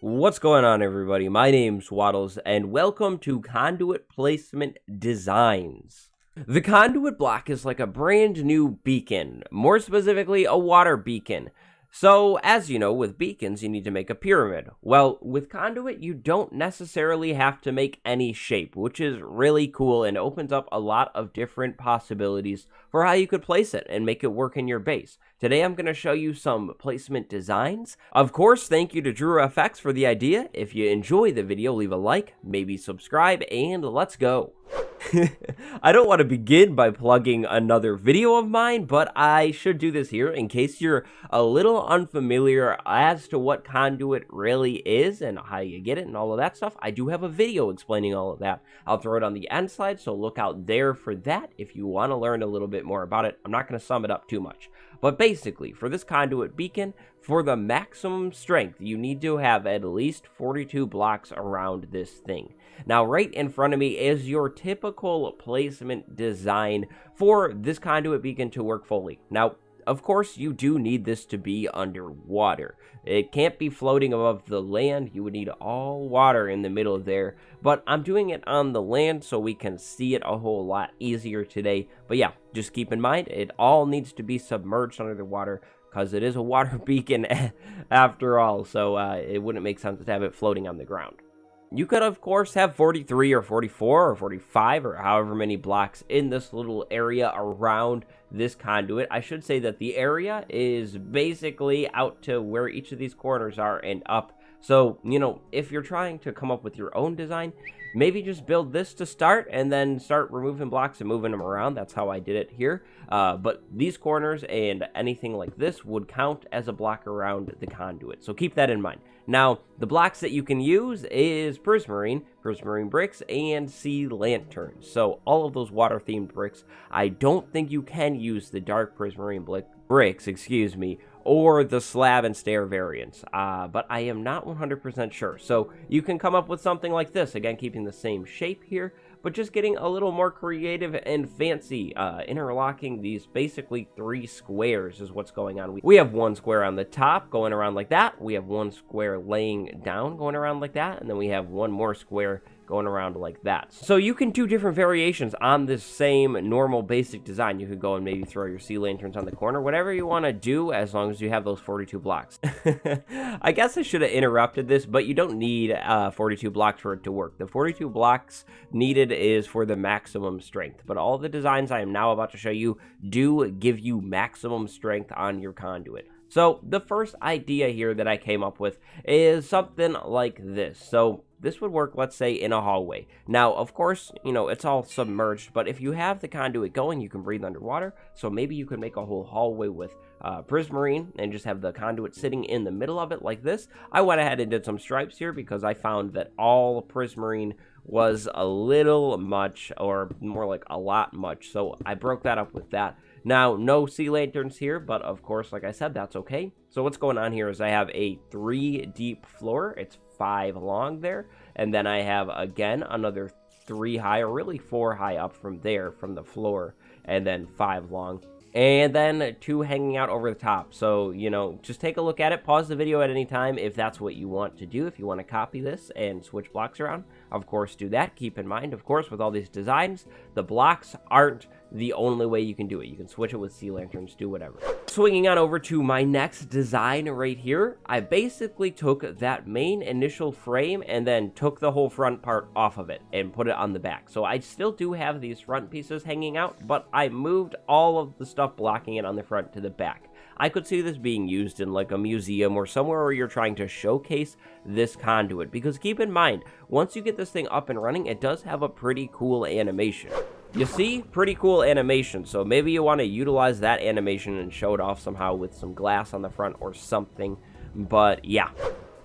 What's going on, everybody? My name's Waddles, and welcome to Conduit Placement Designs. The conduit block is like a brand new beacon, more specifically a water beacon. So, as you know, with beacons, you need to make a pyramid. Well, with conduit, you don't necessarily have to make any shape, which is really cool and opens up a lot of different possibilities for how you could place it and make it work in your base. Today, I'm going to show you some placement designs. Of course, thank you to DrewFX for the idea. If you enjoy the video, leave a like, maybe subscribe, and let's go. I don't want to begin by plugging another video of mine, but I should do this here in case you're a little unfamiliar as to what Conduit really is and how you get it and all of that stuff. I do have a video explaining all of that. I'll throw it on the end slide, so look out there for that if you want to learn a little bit more about it. I'm not going to sum it up too much. But basically, for this conduit beacon, for the maximum strength, you need to have at least 42 blocks around this thing. Now, right in front of me is your typical placement design for this conduit beacon to work fully. Now, of course, you do need this to be underwater. It can't be floating above the land. You would need all water in the middle there. But I'm doing it on the land so we can see it a whole lot easier today. But yeah, just keep in mind, it all needs to be submerged under the water because it is a water beacon after all. So it wouldn't make sense to have it floating on the ground. You could, of course, have 43 or 44 or 45 or however many blocks in this little area around this conduit. I should say that the area is basically out to where each of these corners are and up. So, you know, if you're trying to come up with your own design, maybe just build this to start and then start removing blocks and moving them around. That's how I did it here. But these corners and anything like this would count as a block around the conduit. So keep that in mind. Now, the blocks that you can use is prismarine bricks, and sea lanterns. So all of those water-themed bricks. I don't think you can use the dark prismarine bricks, or the slab and stair variants, but I am not 100% sure. So you can come up with something like this, again keeping the same shape here, but just getting a little more creative and fancy, interlocking these basically three squares is what's going on. We have one square on the top going around like that, we have one square laying down going around like that, and then we have one more square going around like that. So you can do different variations on this same normal basic design. You could go and maybe throw your sea lanterns on the corner, whatever you want to do, as long as you have those 42 blocks. I guess I should have interrupted this, but you don't need 42 blocks for it to work. The 42 blocks needed is for the maximum strength, but all the designs I am now about to show you do give you maximum strength on your conduit. So the first idea here that I came up with is something like this. So this would work, let's say, in a hallway. Now, of course, you know, it's all submerged, but if you have the conduit going, you can breathe underwater. So maybe you could make a whole hallway with prismarine and just have the conduit sitting in the middle of it like this. I went ahead and did some stripes here because I found that all prismarine was a little much, or more like a lot much. So I broke that up with that. Now, no sea lanterns here, but of course, like I said, that's okay. So what's going on here is I have a 3 deep floor. It's 5 long there. And then I have, again, another 3 high, or really 4 high up from there, from the floor. And then 5 long. And then 2 hanging out over the top. So, you know, just take a look at it. Pause the video at any time if that's what you want to do. If you want to copy this and switch blocks around, of course, do that. Keep in mind, of course, with all these designs, the blocks aren't the only way you can do it. You can switch it with sea lanterns, do whatever. Swinging on over to my next design right here, I basically took that main initial frame and then took the whole front part off of it and put it on the back. So I still do have these front pieces hanging out, but I moved all of the stuff blocking it on the front to the back. I could see this being used in like a museum or somewhere where you're trying to showcase this conduit, because keep in mind, once you get this thing up and running, it does have a pretty cool animation. You see, pretty cool animation, so maybe you want to utilize that animation and show it off somehow with some glass on the front or something, but yeah.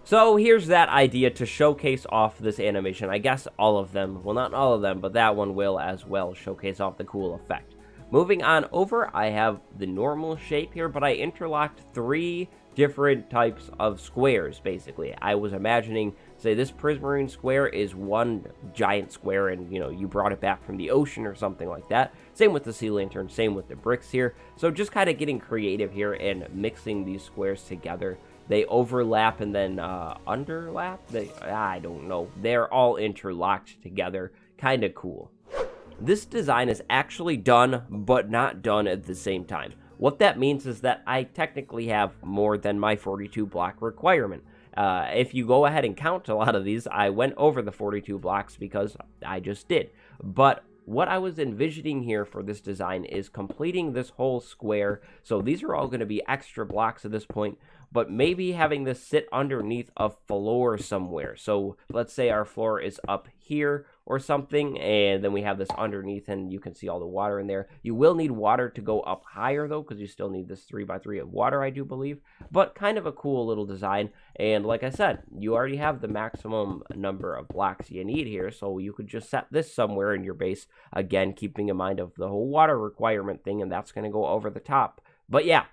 So here's that idea to showcase off this animation. I guess all of them, well, not all of them, but that one will as well showcase off the cool effect. Moving on over, I have the normal shape here, but I interlocked 3 different types of squares, basically. I was imagining, say, this prismarine square is one giant square, and, you know, you brought it back from the ocean or something like that. Same with the sea lantern, same with the bricks here. So just kind of getting creative here and mixing these squares together they overlap and then underlap. I don't know. They're all interlocked together. Kind of cool. This design is actually done, but not done at the same time. What that means is that I technically have more than my 42 block requirement. If you go ahead and count a lot of these, I went over the 42 blocks because I just did. But what I was envisioning here for this design is completing this whole square. So these are all going to be extra blocks at this point, but maybe having this sit underneath a floor somewhere. So let's say our floor is up here or something, and then we have this underneath, and you can see all the water in there. You will need water to go up higher, though, because you still need this 3x3 of water, I do believe. But kind of a cool little design, and like I said, you already have the maximum number of blocks you need here, so you could just set this somewhere in your base, again, keeping in mind of the whole water requirement thing, and that's going to go over the top. But yeah.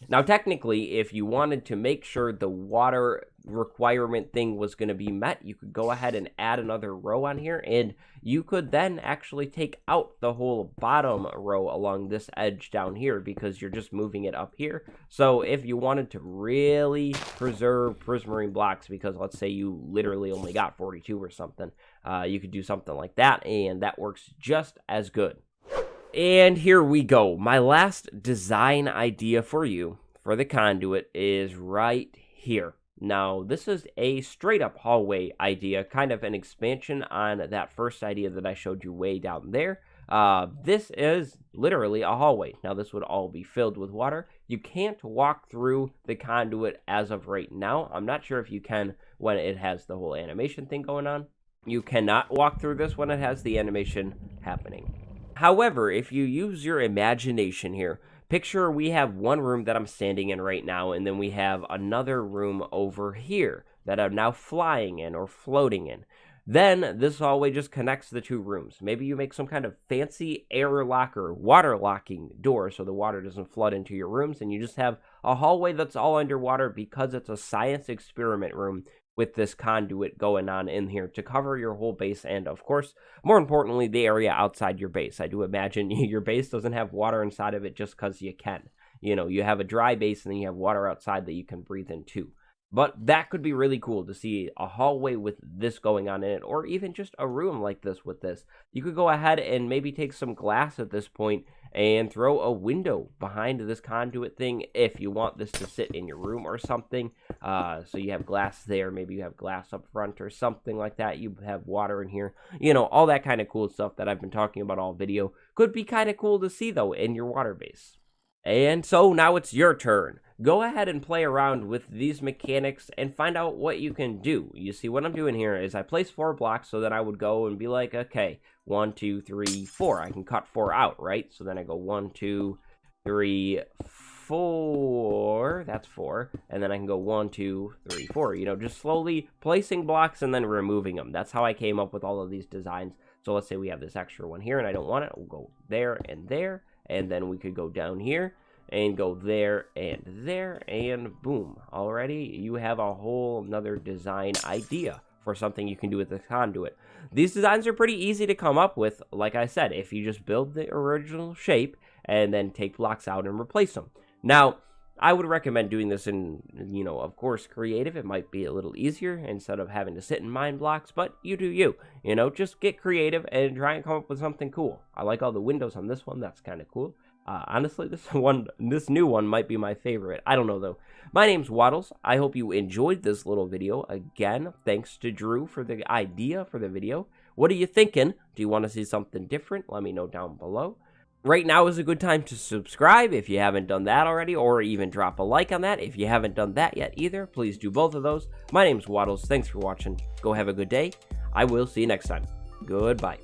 Now, technically, if you wanted to make sure the water requirement thing was going to be met, you could go ahead and add another row on here, and you could then actually take out the whole bottom row along this edge down here because you're just moving it up here. So if you wanted to really preserve prismarine blocks, because let's say you literally only got 42 or something, you could do something like that, and that works just as good. And here we go. My last design idea for you for the conduit is right here. Now, this is a straight up hallway idea, kind of an expansion on that first idea that I showed you way down there. This is literally a hallway. Now, this would all be filled with water. You can't walk through the conduit as of right now. I'm not sure if you can when it has the whole animation thing going on. You cannot walk through this when it has the animation happening. However, if you use your imagination here, picture we have one room that I'm standing in right now, and then we have another room over here that I'm now flying in or floating in. Then this hallway just connects the two rooms. Maybe you make some kind of fancy air locker, water locking door so the water doesn't flood into your rooms, and you just have a hallway that's all underwater because it's a science experiment room with this conduit going on in here to cover your whole base and, of course, more importantly, the area outside your base. I do imagine your base doesn't have water inside of it just because you can. You know, you have a dry base and then you have water outside that you can breathe in too. But that could be really cool to see a hallway with this going on in it, or even just a room like this with this. You could go ahead and maybe take some glass at this point and throw a window behind this conduit thing if you want this to sit in your room or something. So you have glass there, maybe you have glass up front or something like that. You have water in here. You know, all that kind of cool stuff that I've been talking about all video could be kind of cool to see, though, in your water base. And so now it's your turn. Go ahead and play around with these mechanics and find out what you can do. You see, what I'm doing here is I place 4 blocks so that I would go and be like, okay, 1, 2, 3, 4. I can cut 4 out, right? So then I go 1, 2, 3, 4. That's 4. And then I can go 1, 2, 3, 4. You know, just slowly placing blocks and then removing them. That's how I came up with all of these designs. So let's say we have this extra one here and I don't want it. We'll go there. And then we could go down here and go there, and boom. Already, you have a whole another design idea for something you can do with the conduit. These designs are pretty easy to come up with, like I said, if you just build the original shape and then take blocks out and replace them. Now, I would recommend doing this in, you know, of course, creative. It might be a little easier instead of having to sit and mind blocks, but you do you. You know, just get creative and try and come up with something cool. I like all the windows on this one. That's kind of cool. Honestly, this new one might be my favorite. I don't know, though. My name's Waddles. I hope you enjoyed this little video. Again, thanks to Drew for the idea for the video. What are you thinking? Do you want to see something different? Let me know down below. Right now is a good time to subscribe if you haven't done that already, or even drop a like on that if you haven't done that yet either. Please do both of those. My name's Waddles. Thanks for watching. Go have a good day. I will see you next time. Goodbye.